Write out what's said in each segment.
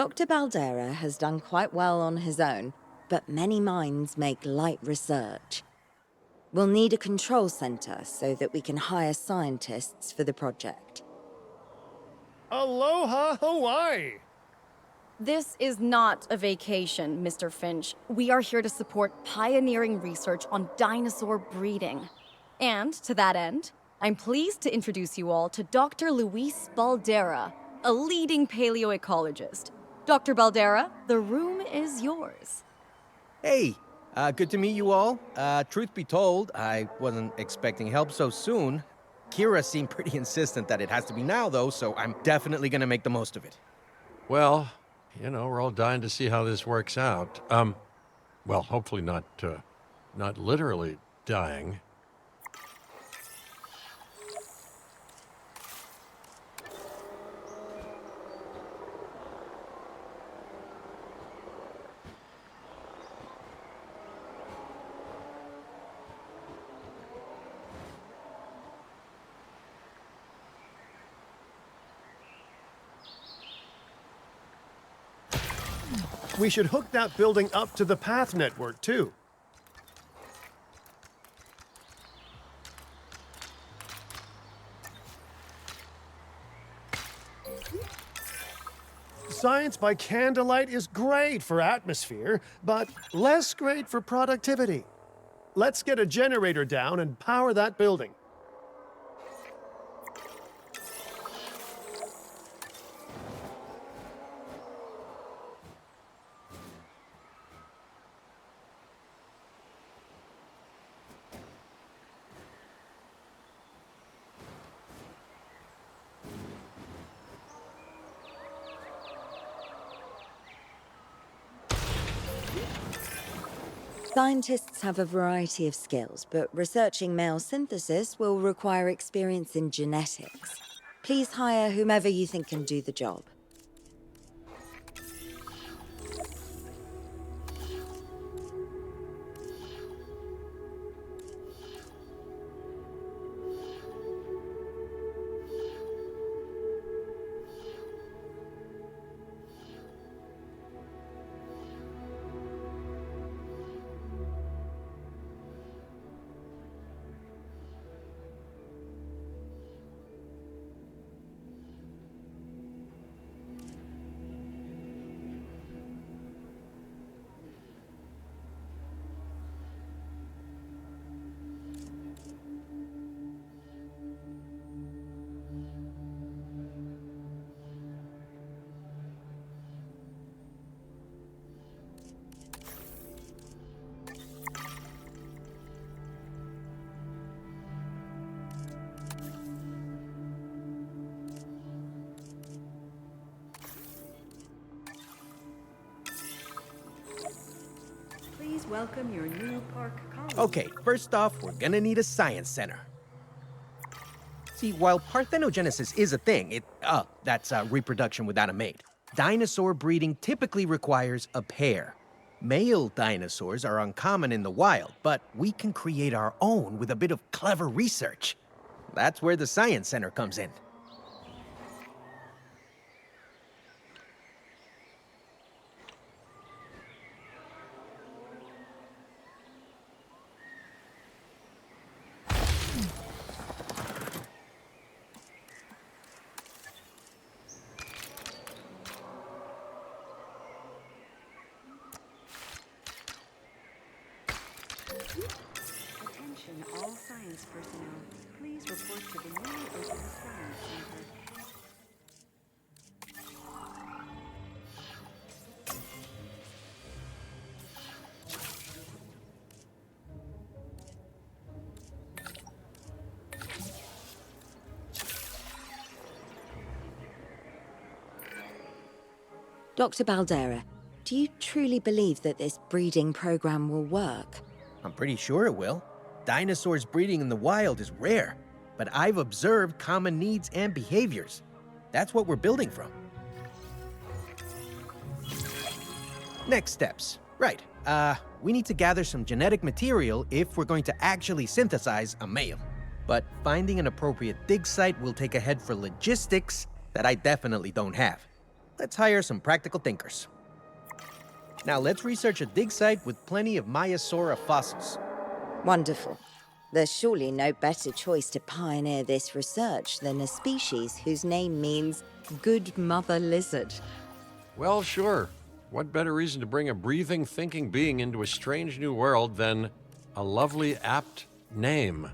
Dr. Balderra has done quite well on his own, but many minds make light research. We'll need a control center so that we can hire scientists for the project. Aloha, Hawaii! This is not a vacation, Mr. Finch. We are here to support pioneering research on dinosaur breeding. And to that end, I'm pleased to introduce you all to Dr. Luis Balderra, a leading paleoecologist. Dr. Balderra, the room is yours. Hey, good to meet you all. Truth be told, I wasn't expecting help so soon. Kira seemed pretty insistent that it has to be now, though, so I'm definitely gonna make the most of it. Well, you know, we're all dying to see how this works out. Well, hopefully not literally dying. We should hook that building up to the path network, too. Science by candlelight is great for atmosphere, but less great for productivity. Let's get a generator down and power that building. Scientists have a variety of skills, but researching male synthesis will require experience in genetics. Please hire whomever you think can do the job. Please welcome your new park colleague. Okay, first off, we're gonna need a science center. See, while parthenogenesis is a thing, that's reproduction without a mate. Dinosaur breeding typically requires a pair. Male dinosaurs are uncommon in the wild, but we can create our own with a bit of clever research. That's where the science center comes in. Attention all science personnel. Please report to the newly opened science center. Dr. Balderra, do you truly believe that this breeding program will work? I'm pretty sure it will. Dinosaurs breeding in the wild is rare, but I've observed common needs and behaviors. That's what we're building from. Next steps. Right, we need to gather some genetic material if we're going to actually synthesize a male. But finding an appropriate dig site will take a head for logistics that I definitely don't have. let's hire some practical thinkers. Now let's research a dig site with plenty of Maiasaura fossils. Wonderful. There's surely no better choice to pioneer this research than a species whose name means good mother lizard. Well, sure. What better reason to bring a breathing, thinking being into a strange new world than a lovely, apt name?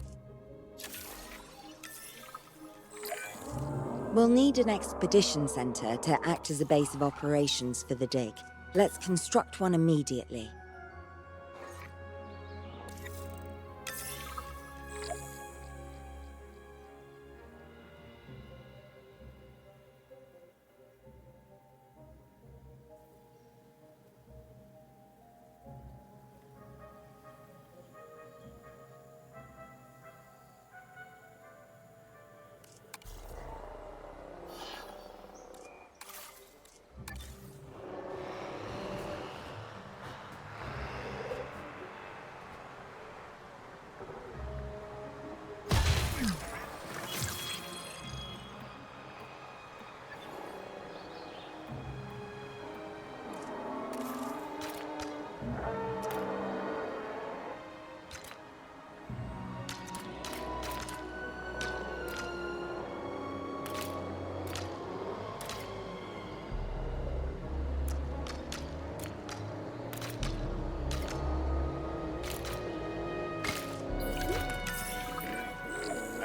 We'll need an expedition center to act as a base of operations for the dig. Let's construct one immediately.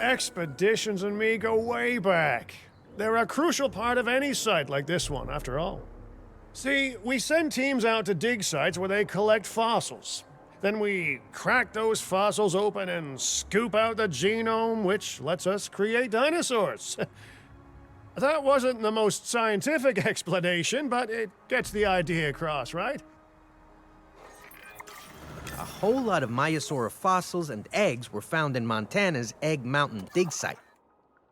Expeditions and me go way back. They're a crucial part of any site like this one, after all. See, we send teams out to dig sites where they collect fossils. Then we crack those fossils open and scoop out the genome, which lets us create dinosaurs. That wasn't the most scientific explanation, but it gets the idea across, right? A whole lot of Maiasaura fossils and eggs were found in Montana's Egg Mountain dig site.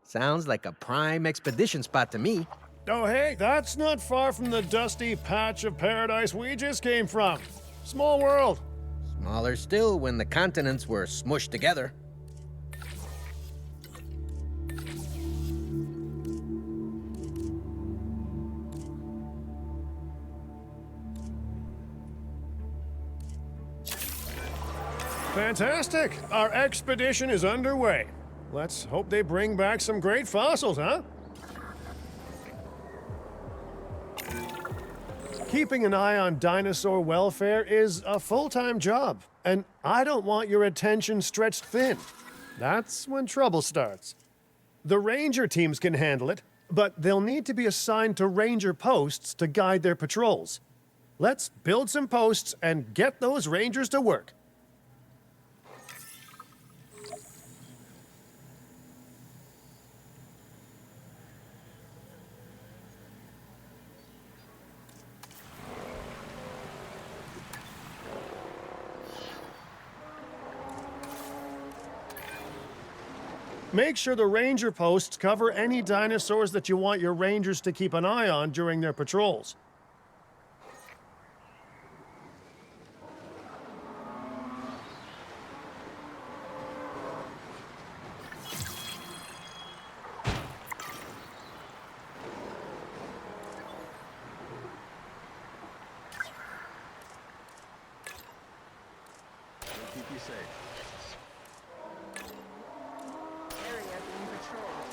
Sounds like a prime expedition spot to me. Oh hey, that's not far from the dusty patch of paradise we just came from. Small world. Smaller still when the continents were smushed together. Fantastic! Our expedition is underway. Let's hope they bring back some great fossils, huh? Keeping an eye on dinosaur welfare is a full-time job, and I don't want your attention stretched thin. That's when trouble starts. The ranger teams can handle it, but they'll need to be assigned to ranger posts to guide their patrols. Let's build some posts and get those rangers to work. Make sure the ranger posts cover any dinosaurs that you want your rangers to keep an eye on during their patrols. Keep you safe. Area being patrolled.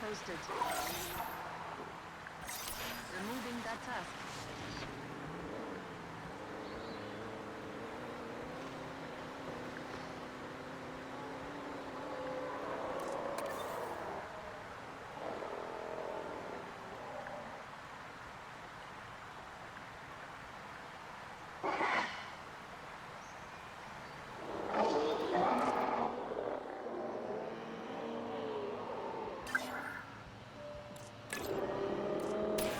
posted. Removing that task.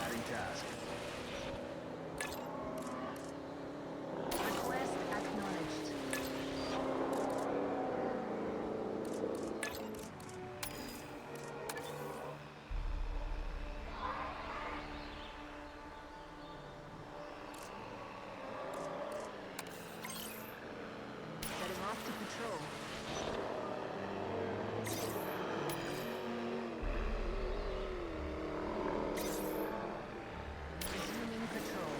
Adding task. Request acknowledged. Setting off to patrol. Resuming patrol.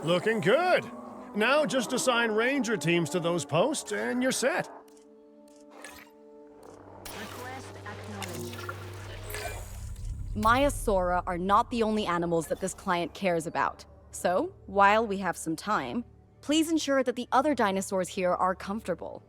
Looking good. Now just assign ranger teams to those posts and you're set. Request acknowledged. Maiasaura are not the only animals that this client cares about. So, while we have some time, please ensure that the other dinosaurs here are comfortable.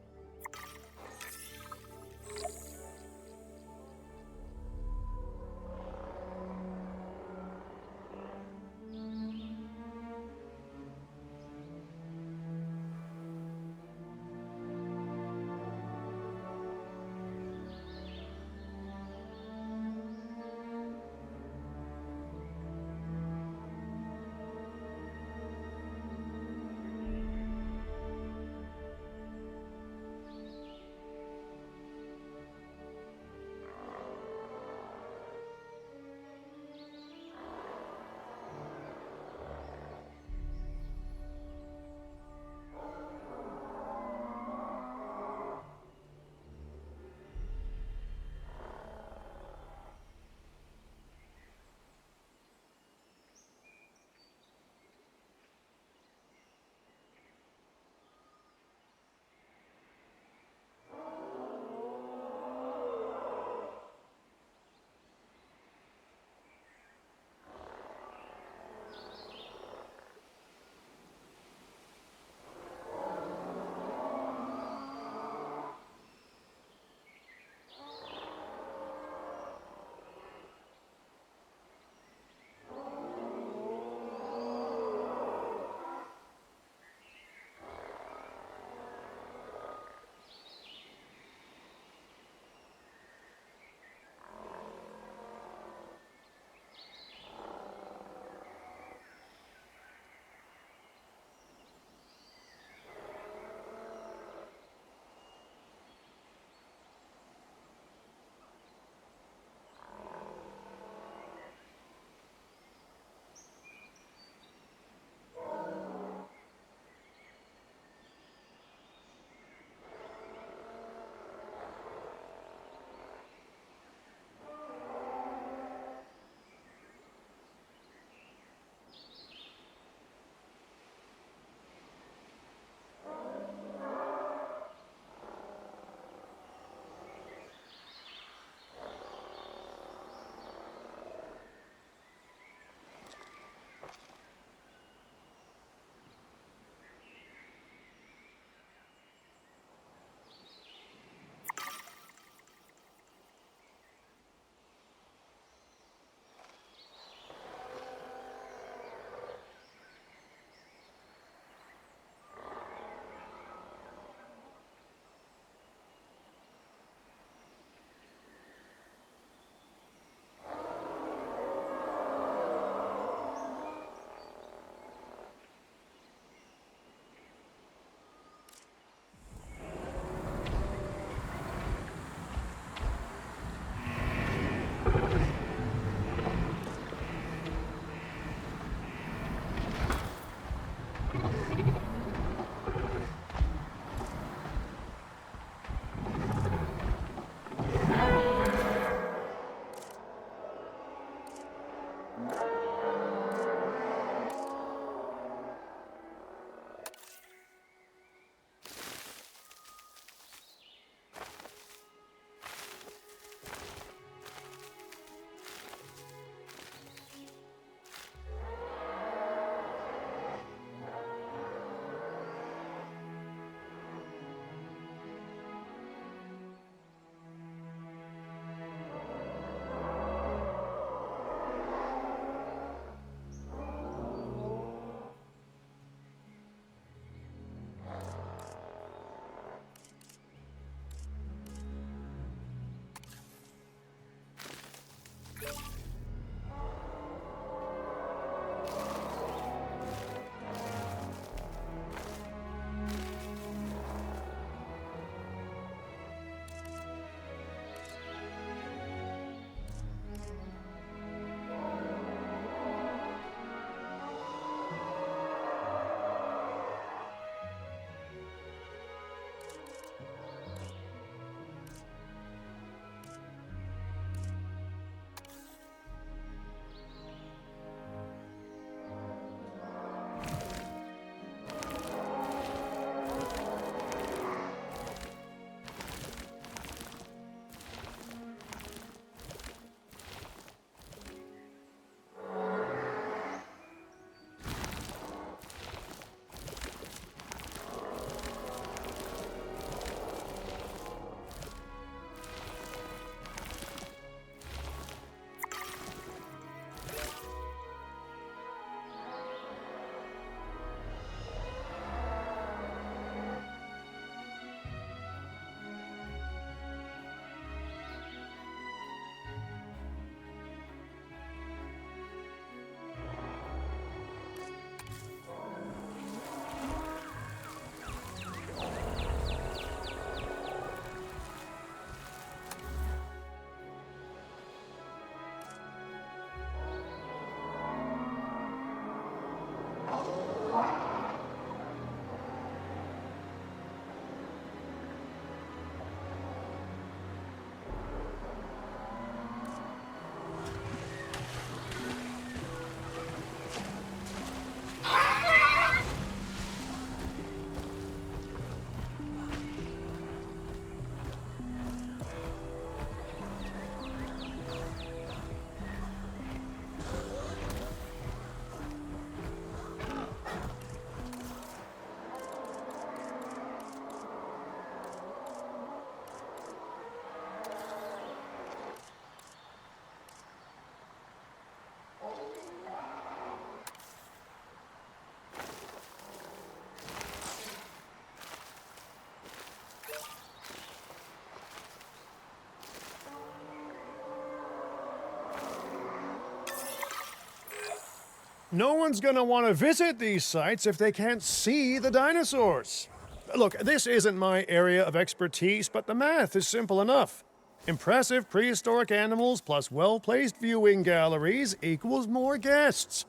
No one's gonna want to visit these sites if they can't see the dinosaurs. Look, this isn't my area of expertise, but the math is simple enough. Impressive prehistoric animals plus well-placed viewing galleries equals more guests.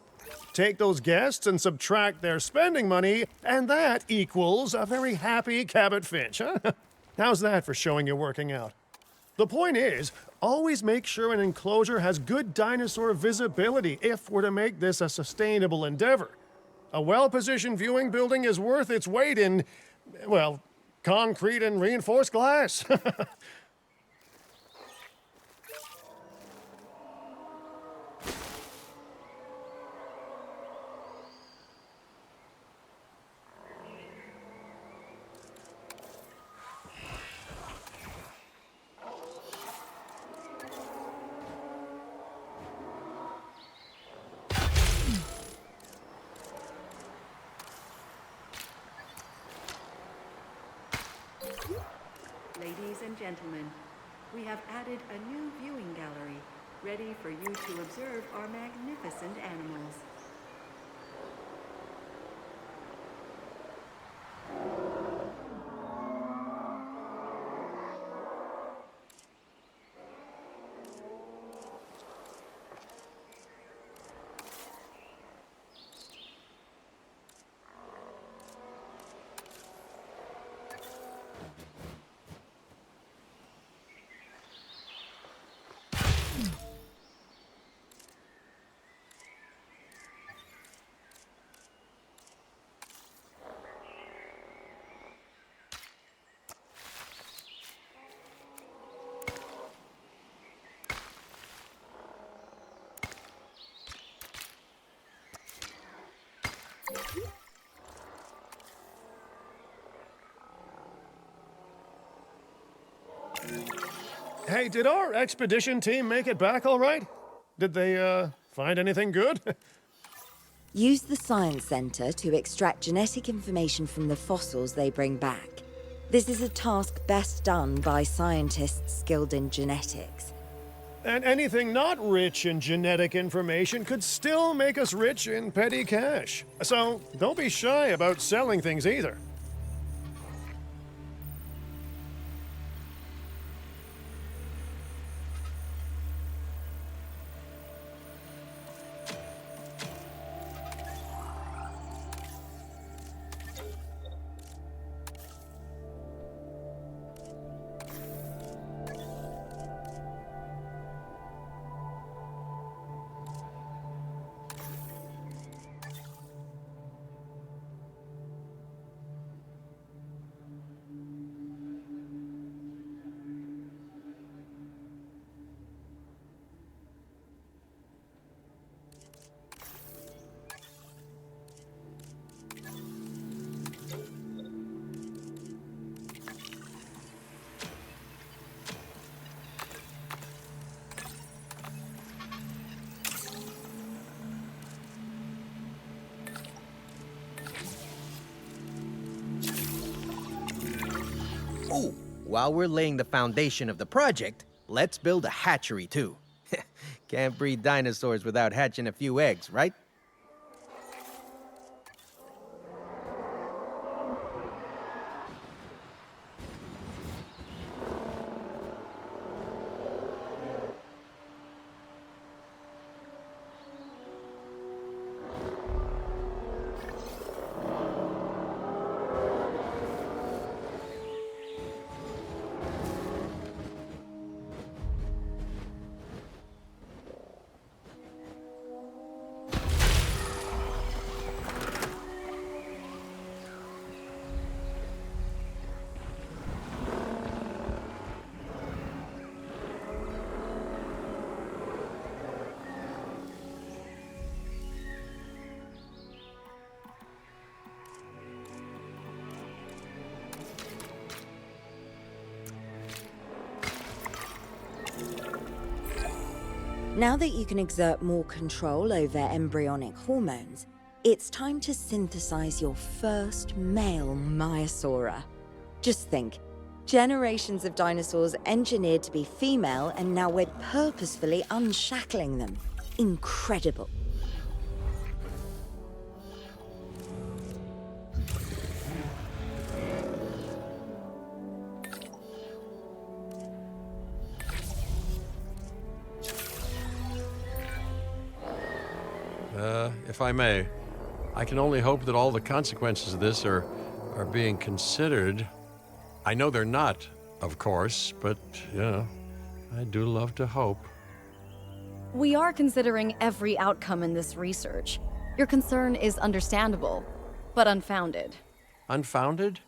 Take those guests and subtract their spending money, and that equals a very happy Cabot Finch, huh? How's that for showing you're working out? The point is, always make sure an enclosure has good dinosaur visibility if we're to make this a sustainable endeavor. A well-positioned viewing building is worth its weight in, well, concrete and reinforced glass. Ladies and gentlemen, we have added a new viewing gallery, ready for you to observe our magnificent animals. Hey, did our expedition team make it back all right? Did they, find anything good? Use the Science Center to extract genetic information from the fossils they bring back. This is a task best done by scientists skilled in genetics. And anything not rich in genetic information could still make us rich in petty cash. So don't be shy about selling things either. Ooh, while we're laying the foundation of the project, let's build a hatchery too. Can't breed dinosaurs without hatching a few eggs, right? Now that you can exert more control over embryonic hormones, it's time to synthesize your first male Maiasaura. Just think, generations of dinosaurs engineered to be female, and now we're purposefully unshackling them. Incredible. if I may. I can only hope that all the consequences of this are being considered. I know they're not, of course, but, I do love to hope. We are considering every outcome in this research. Your concern is understandable, but unfounded. Unfounded?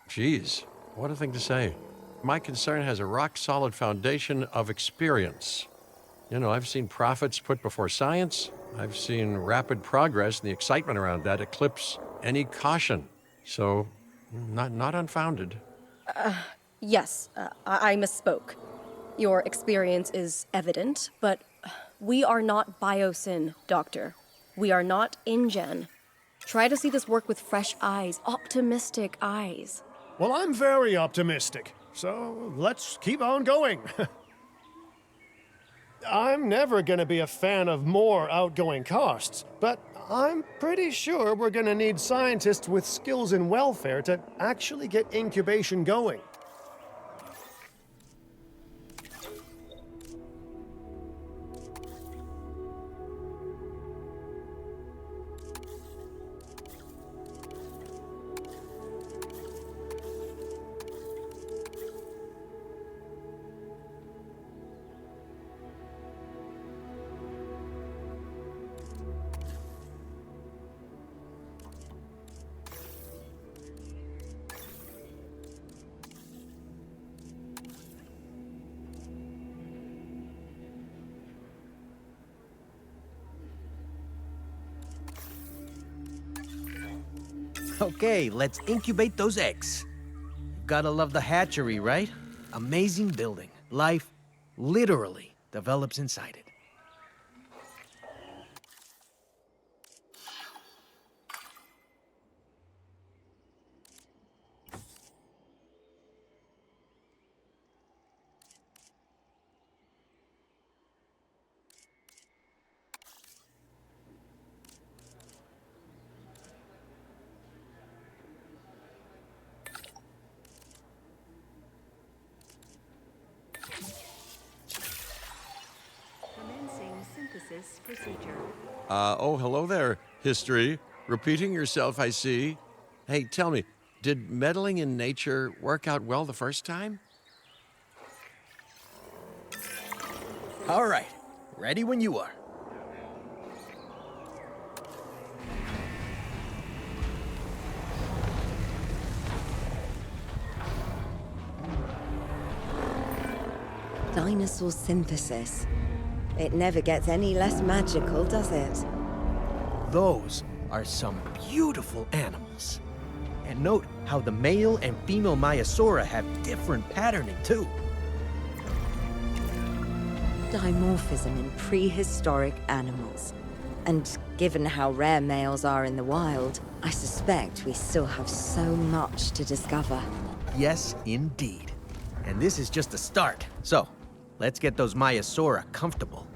Geez, what a thing to say. My concern has a rock-solid foundation of experience. I've seen profits put before science. I've seen rapid progress, and the excitement around that eclipse any caution. So, not unfounded. Yes, I misspoke. Your experience is evident, but we are not Biosyn, Doctor. We are not InGen. Try to see this work with fresh eyes, optimistic eyes. Well, I'm very optimistic, so let's keep on going. I'm never going to be a fan of more outgoing costs, but I'm pretty sure we're going to need scientists with skills in welfare to actually get incubation going. Okay, let's incubate those eggs. Gotta love the hatchery, right? Amazing building. Life literally develops inside it. Commencing synthesis procedure. Oh, hello there, history. Repeating yourself, I see. Hey, tell me, did meddling in nature work out well the first time? All right, ready when you are. Dinosaur synthesis. It never gets any less magical, does it? Those are some beautiful animals. And note how the male and female Maiasaura have different patterning too. Dimorphism in prehistoric animals. And given how rare males are in the wild, I suspect we still have so much to discover. Yes, indeed. And this is just the start. So, let's get those Maiasaura comfortable.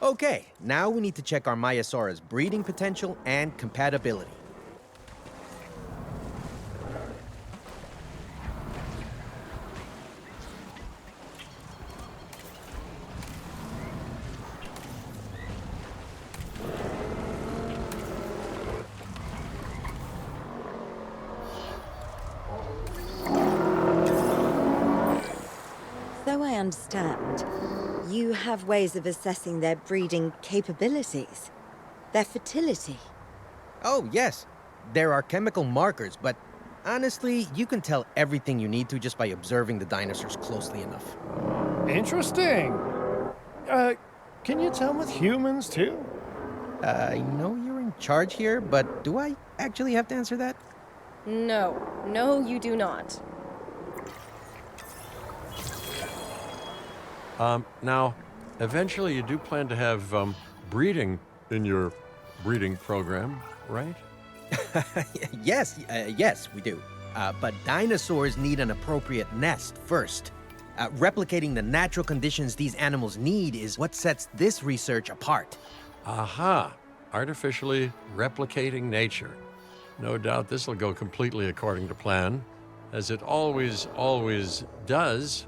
Okay, now we need to check our Maiasaura's breeding potential and compatibility. So So I understand, you have ways of assessing their breeding capabilities, their fertility. Oh, yes. There are chemical markers, but honestly, you can tell everything you need to just by observing the dinosaurs closely enough. Interesting. Can you tell with humans too? I know you're in charge here, but do I actually have to answer that? No, no, you do not. Now, eventually you do plan to have breeding in your breeding program, right? Yes, we do. But dinosaurs need an appropriate nest first. Replicating the natural conditions these animals need is what sets this research apart. Aha! Artificially replicating nature. No doubt this will go completely according to plan, as it always does.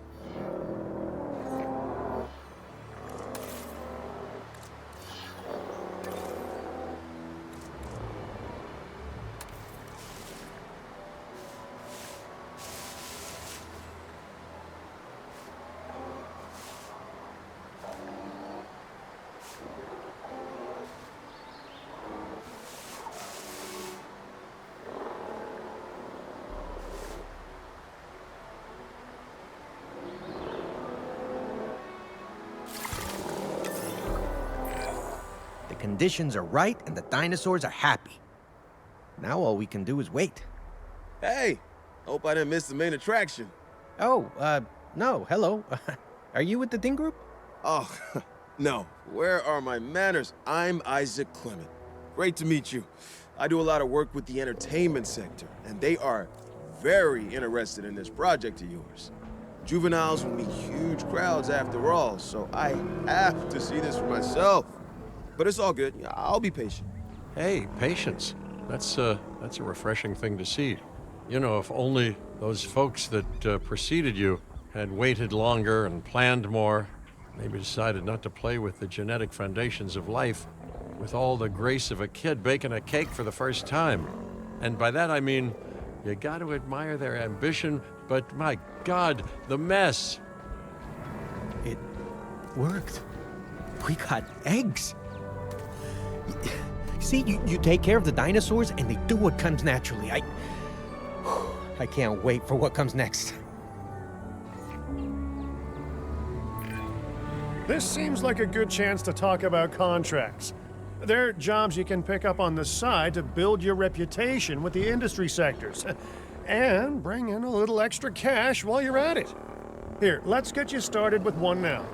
The conditions are right and the dinosaurs are happy. Now all we can do is wait. Hey, hope I didn't miss the main attraction. Oh, no, hello. Are you with the Ding Group? Oh, no. Where are my manners? I'm Isaac Clement. Great to meet you. I do a lot of work with the entertainment sector, and they are very interested in this project of yours. Juveniles will meet huge crowds after all, so I have to see this for myself. But it's all good. I'll be patient. Hey, patience. That's a refreshing thing to see. You know, if only those folks that preceded you had waited longer and planned more, maybe decided not to play with the genetic foundations of life with all the grace of a kid baking a cake for the first time. And by that I mean, you got to admire their ambition, but my God, the mess. It worked. We got eggs. See, you take care of the dinosaurs and they do what comes naturally. I can't wait for what comes next. This seems like a good chance to talk about contracts. They're jobs you can pick up on the side to build your reputation with the industry sectors. And bring in a little extra cash while you're at it. Here, let's get you started with one now.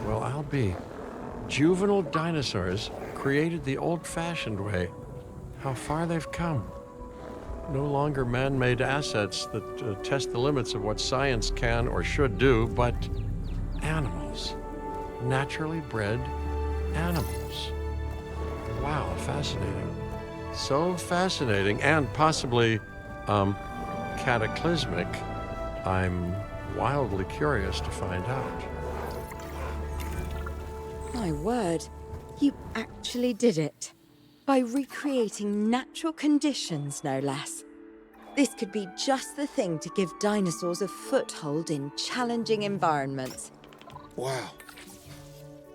Well, I'll be. Juvenile dinosaurs created the old-fashioned way. How far they've come. No longer man-made assets that test the limits of what science can or should do, but animals. Naturally bred animals. Wow, fascinating. So fascinating and possibly, cataclysmic. I'm wildly curious to find out. My word, you actually did it. By recreating natural conditions, no less. This could be just the thing to give dinosaurs a foothold in challenging environments. Wow.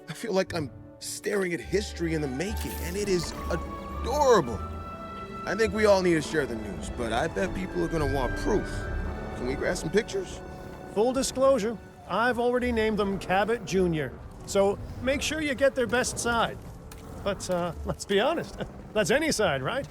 I feel like I'm staring at history in the making, and it is adorable. I think we all need to share the news, but I bet people are gonna want proof. Can we grab some pictures? Full disclosure, I've already named them Cabot Jr., so make sure you get their best side. But let's be honest, that's any side, right?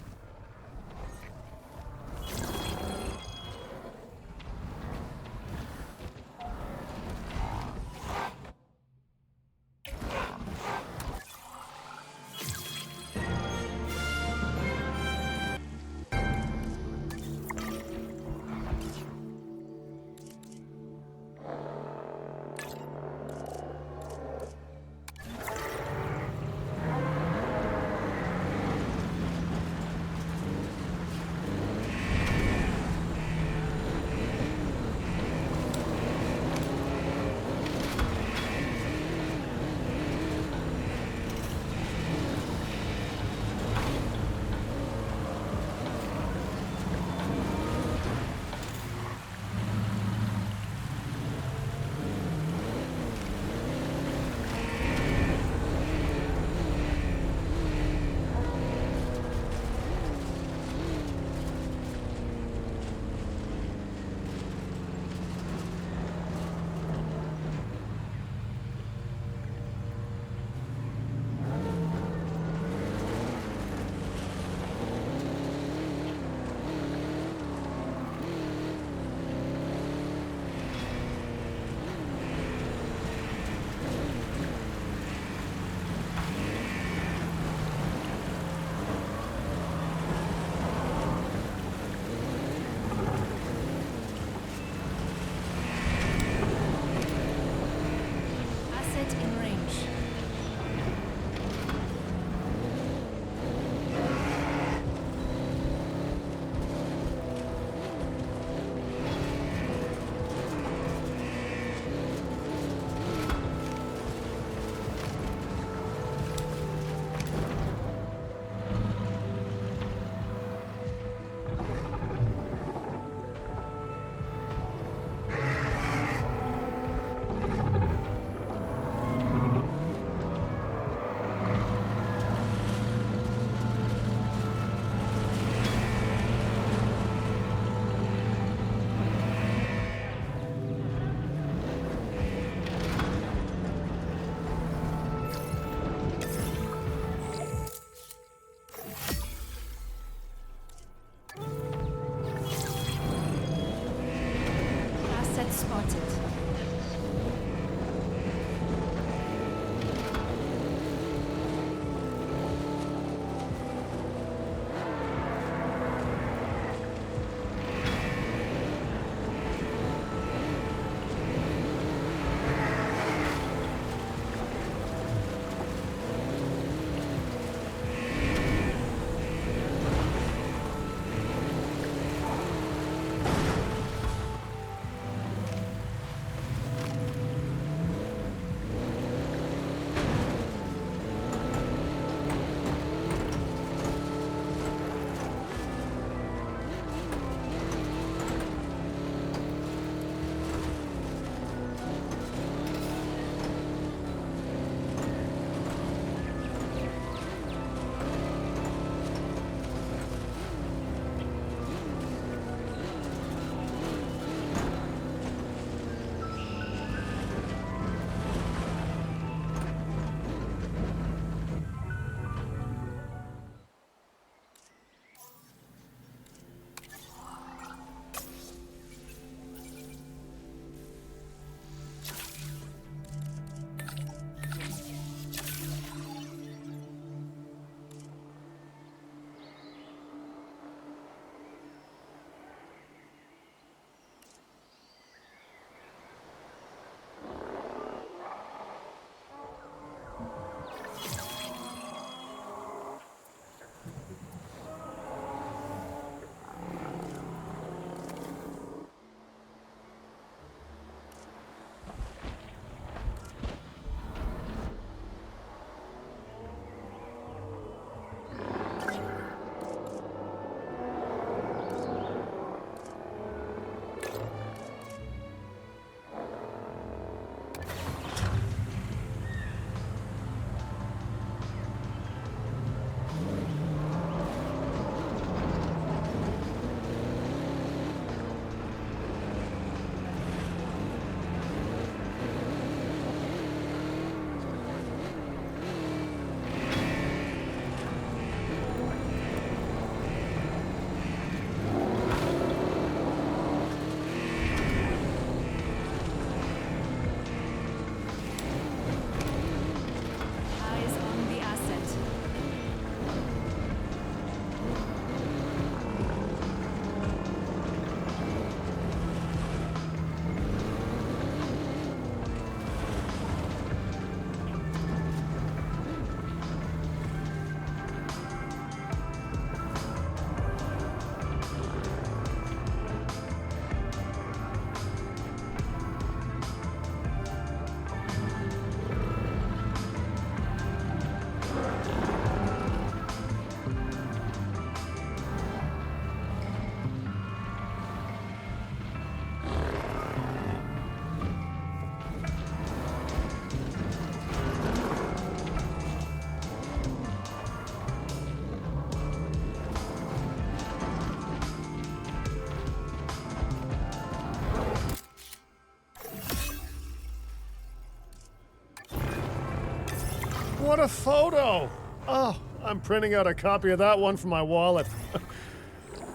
What a photo! Oh, I'm printing out a copy of that one for my wallet.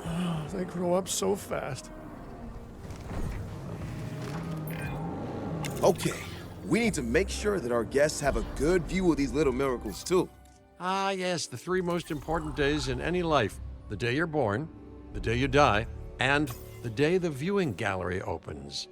Oh, they grow up so fast. Okay, we need to make sure that our guests have a good view of these little miracles, too. Ah, yes, the three most important days in any life: the day you're born, the day you die, and the day the viewing gallery opens.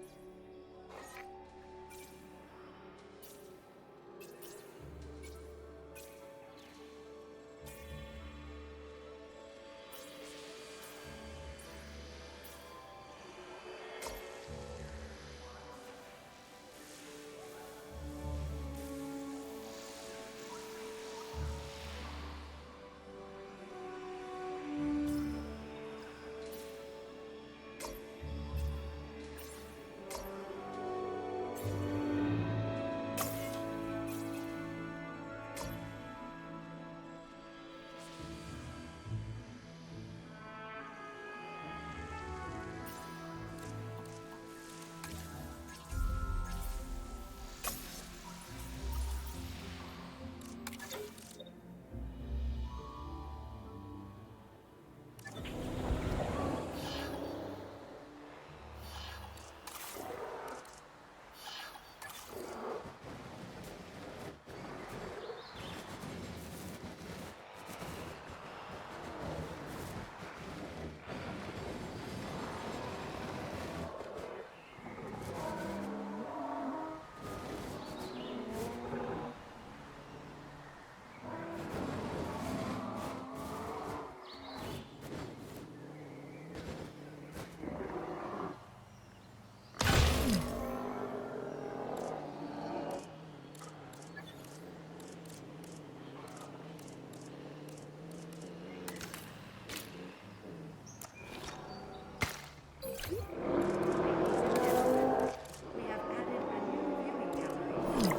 We have added a new viewing gallery.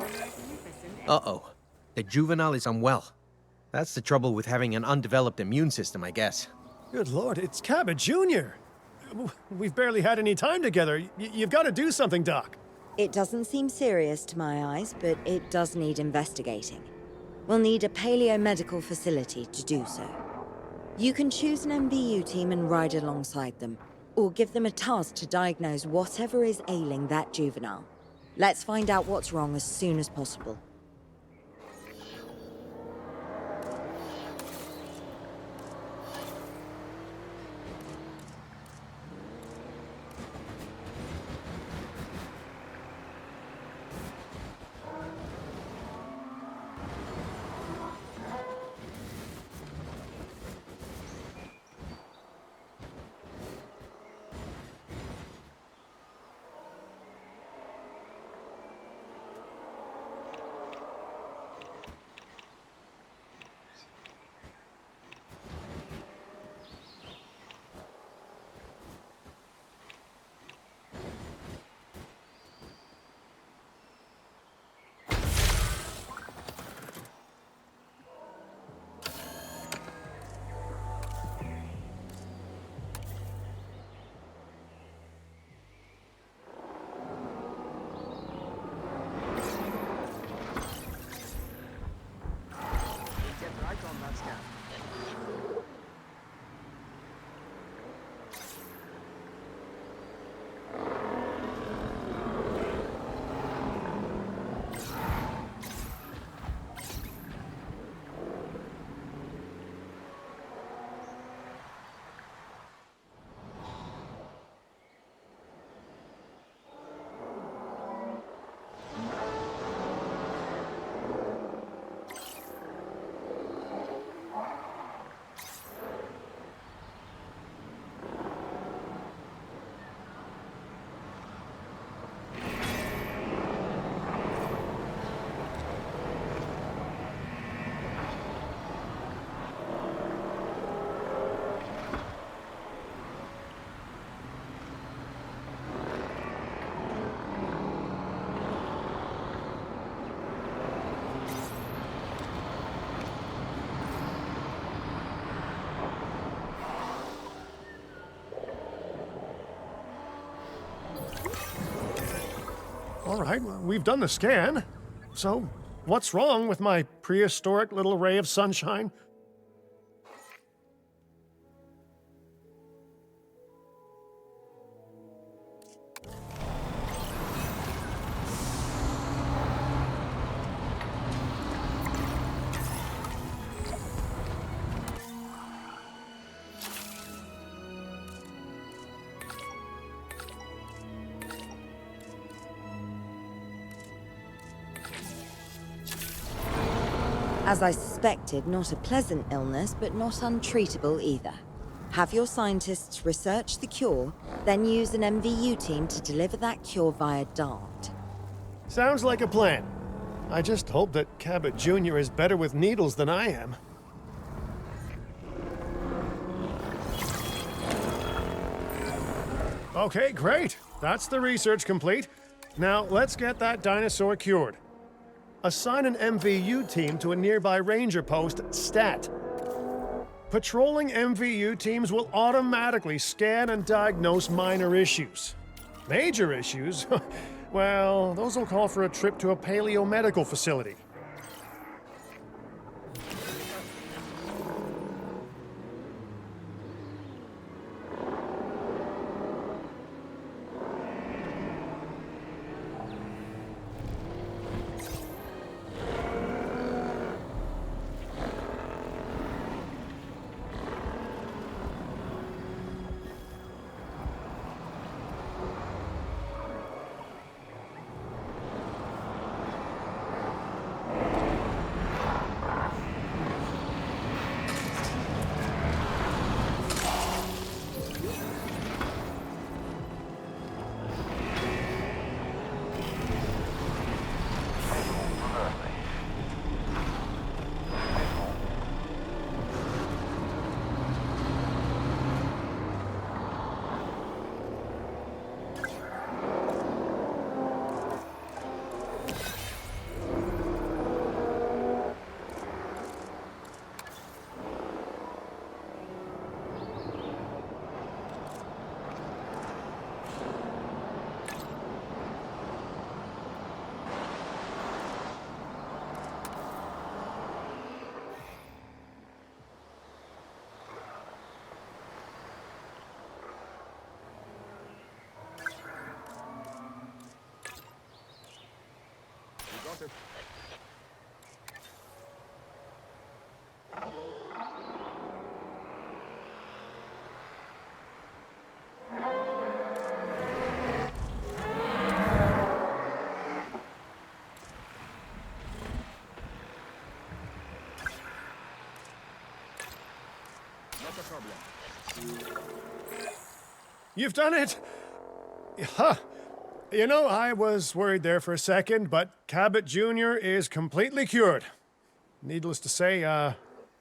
Magnificent Uh-oh. The juvenile is unwell. That's the trouble with having an undeveloped immune system, I guess. Good Lord, it's Cabot Jr. We've barely had any time together. You've got to do something, Doc. It doesn't seem serious to my eyes, but it does need investigating. We'll need a paleomedical facility to do so. You can choose an MVU team and ride alongside them, or give them a task to diagnose whatever is ailing that juvenile. Let's find out what's wrong as soon as possible. All right, well, we've done the scan. So, What's wrong with my prehistoric little ray of sunshine? As I suspected, not a pleasant illness, but not untreatable either. Have your scientists research the cure, then use an MVU team to deliver that cure via DART. Sounds like a plan. I just hope that Cabot Jr. is better with needles than I am. Okay, great. That's the research complete. Now, let's get that dinosaur cured. Assign an MVU team to a nearby ranger post, STAT. Patrolling MVU teams will automatically scan and diagnose minor issues. Major issues? Well, those will call for a trip to a paleomedical facility. You've done it! Huh. You know, I was worried there for a second, but Cabot Jr. is completely cured. Needless to say,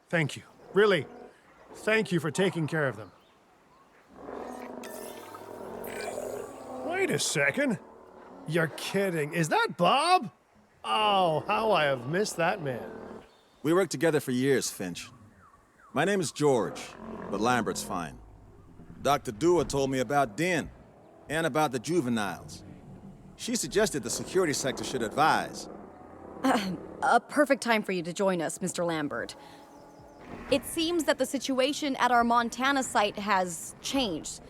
thank you. Really, thank you for taking care of them. Wait a second. You're kidding. Is that Bob? Oh, how I have missed that man. We worked together for years, Finch. My name is George, but Lambert's fine. Dr. Dua told me about Den, and about the juveniles. She suggested the security sector should advise. A perfect time for you to join us, Mr. Lambert. It seems that the situation at our Montana site has changed.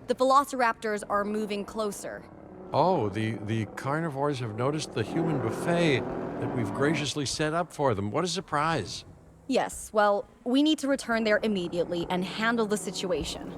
The velociraptors are moving closer. Oh, the carnivores have noticed the human buffet that we've graciously set up for them. What a surprise. Yes, well, we need to return there immediately and handle the situation.